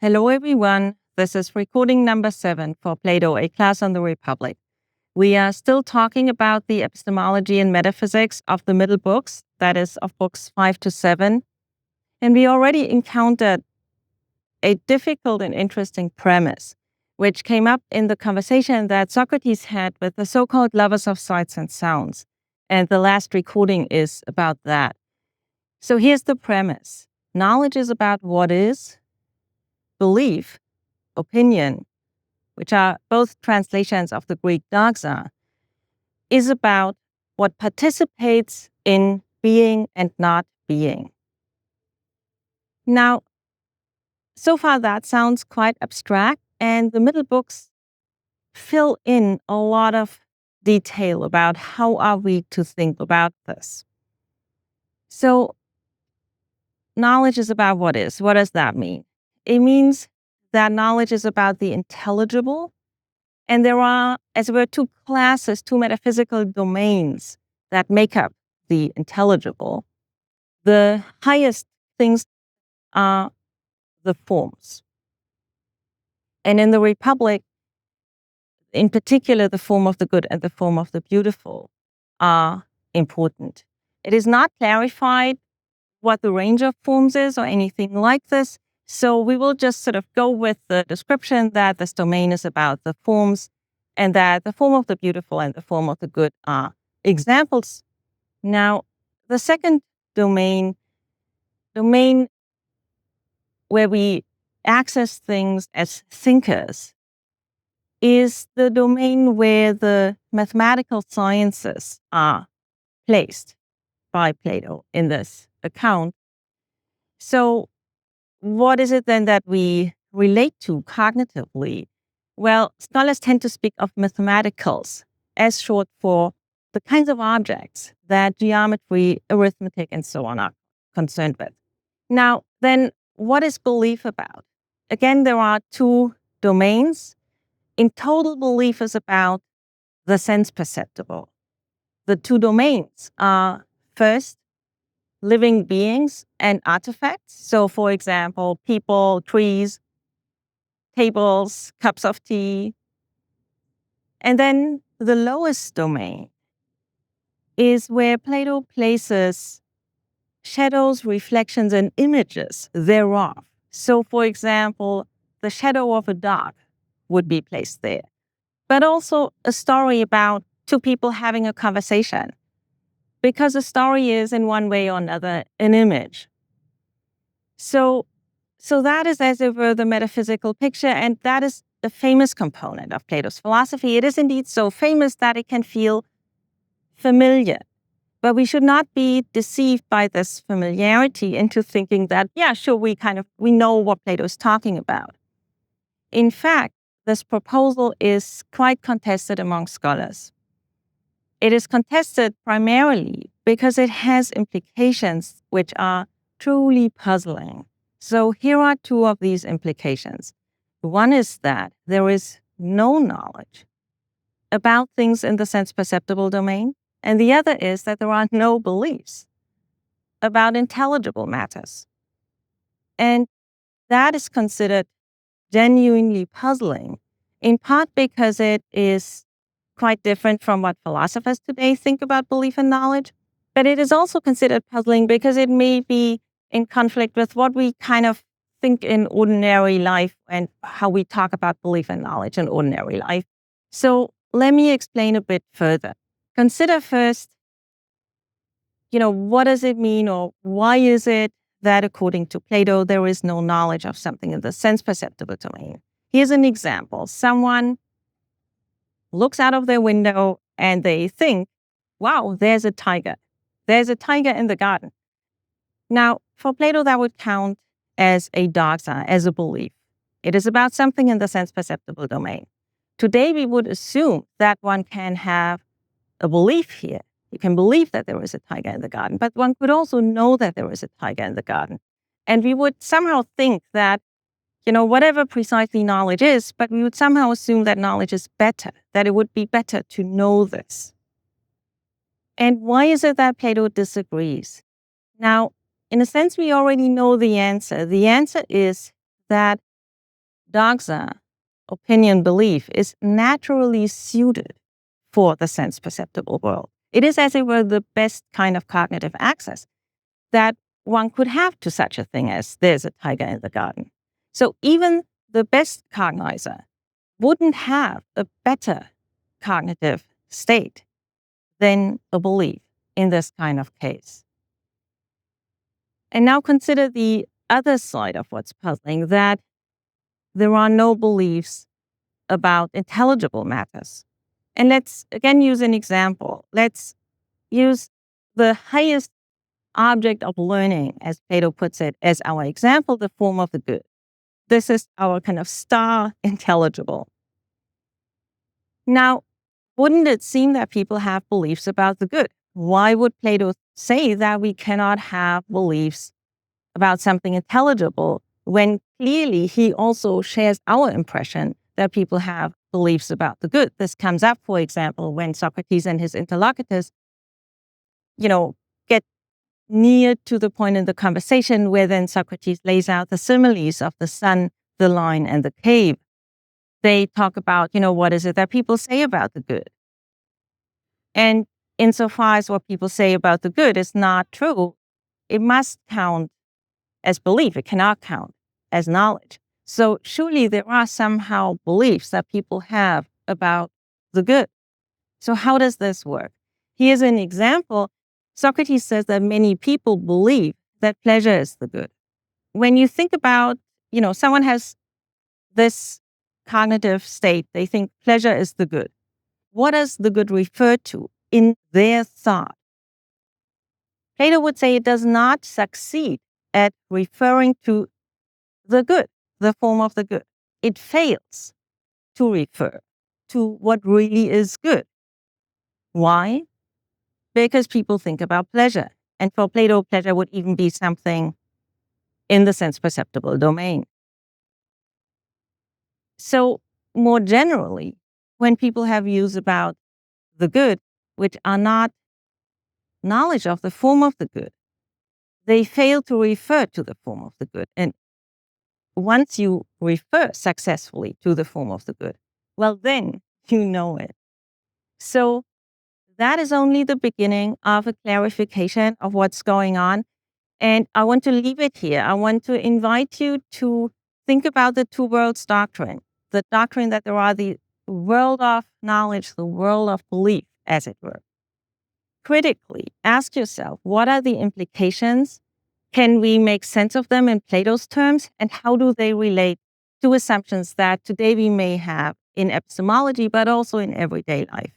Hello, everyone. This is recording number 7 for Plato, a class on the Republic. We are still talking about the epistemology and metaphysics of the middle books, that is, of books 5 to 7. And we already encountered a difficult and interesting premise, which came up in the conversation that Socrates had with the so-called lovers of sights and sounds. And the last recording is about that. So here's the premise. Knowledge is about what is, belief, opinion, which are both translations of the Greek doxa, is about what participates in being and not being. Now, so far that sounds quite abstract, and the middle books fill in a lot of detail about how are we to think about this. So, knowledge is about what is. What does that mean? It means that knowledge is about the intelligible. And there are, as it were, two classes, two metaphysical domains that make up the intelligible. The highest things are the forms. And in the Republic, in particular, the form of the good and the form of the beautiful are important. It is not clarified what the range of forms is or anything like this. So we will just sort of go with the description that this domain is about the forms and that the form of the beautiful and the form of the good are examples. Now, the second domain where we access things as thinkers, is the domain where the mathematical sciences are placed by Plato in this account. So what is it then that we relate to cognitively? Well, scholars tend to speak of mathematicals as short for the kinds of objects that geometry, arithmetic, and so on are concerned with. Now, then, what is belief about? Again, there are two domains. In total, belief is about the sense perceptible. The two domains are first, living beings and artifacts. So, for example, people, trees, tables, cups of tea. And then the lowest domain is where Plato places shadows, reflections, and images thereof. So, for example, the shadow of a dog would be placed there, but also a story about two people having a conversation, because a story is, in one way or another, an image. So that is, as it were, the metaphysical picture, and that is the famous component of Plato's philosophy. It is indeed so famous that it can feel familiar. But we should not be deceived by this familiarity into thinking that, yeah, sure, we know what Plato is talking about. In fact, this proposal is quite contested among scholars. It is contested primarily because it has implications which are truly puzzling. So here are two of these implications. One is that there is no knowledge about things in the sense perceptible domain, and the other is that there are no beliefs about intelligible matters. And that is considered genuinely puzzling, in part because it is quite different from what philosophers today think about belief and knowledge. But it is also considered puzzling because it may be in conflict with what we kind of think in ordinary life and how we talk about belief and knowledge in ordinary life. So let me explain a bit further. Consider first, what does it mean, or why is it that according to Plato, there is no knowledge of something in the sense perceptible domain? Here's an example. Someone looks out of their window and they think, wow, there's a tiger. There's a tiger in the garden. Now, for Plato, that would count as a doxa, as a belief. It is about something in the sense perceptible domain. Today, we would assume that one can have a belief here. You can believe that there is a tiger in the garden, but one could also know that there is a tiger in the garden. And we would somehow think that, whatever precisely knowledge is, but we would somehow assume that knowledge is better, that it would be better to know this. And why is it that Plato disagrees? Now, in a sense, we already know the answer. The answer is that doxa, opinion, belief, is naturally suited for the sense perceptible world. It is, as it were, the best kind of cognitive access that one could have to such a thing as there's a tiger in the garden. So even the best cognizer wouldn't have a better cognitive state than a belief in this kind of case. And now consider the other side of what's puzzling, that there are no beliefs about intelligible matters. And let's again use an example. Let's use the highest object of learning, as Plato puts it, as our example, the form of the good. This is our kind of star intelligible. Now, wouldn't it seem that people have beliefs about the good? Why would Plato say that we cannot have beliefs about something intelligible when clearly he also shares our impression that people have beliefs about the good? This comes up, for example, when Socrates and his interlocutors, get near to the point in the conversation where then Socrates lays out the similes of the sun, the lion, and the cave. They talk about, what is it that people say about the good? And insofar as what people say about the good is not true, it must count as belief. It cannot count as knowledge. So surely there are somehow beliefs that people have about the good. So how does this work? Here's an example. Socrates says that many people believe that pleasure is the good. When you think about, someone has this cognitive state, they think pleasure is the good. What does the good refer to in their thought? Plato would say it does not succeed at referring to the good, the form of the good. It fails to refer to what really is good. Why? Because people think about pleasure. And for Plato, pleasure would even be something in the sense perceptible domain. So more generally, when people have views about the good, which are not knowledge of the form of the good, they fail to refer to the form of the good. And once you refer successfully to the form of the good, well, then you know it. So that is only the beginning of a clarification of what's going on. And I want to leave it here. I want to invite you to think about the two worlds doctrine, the doctrine that there are the world of knowledge, the world of belief, as it were. Critically, ask yourself, what are the implications? Can we make sense of them in Plato's terms? And how do they relate to assumptions that today we may have in epistemology, but also in everyday life?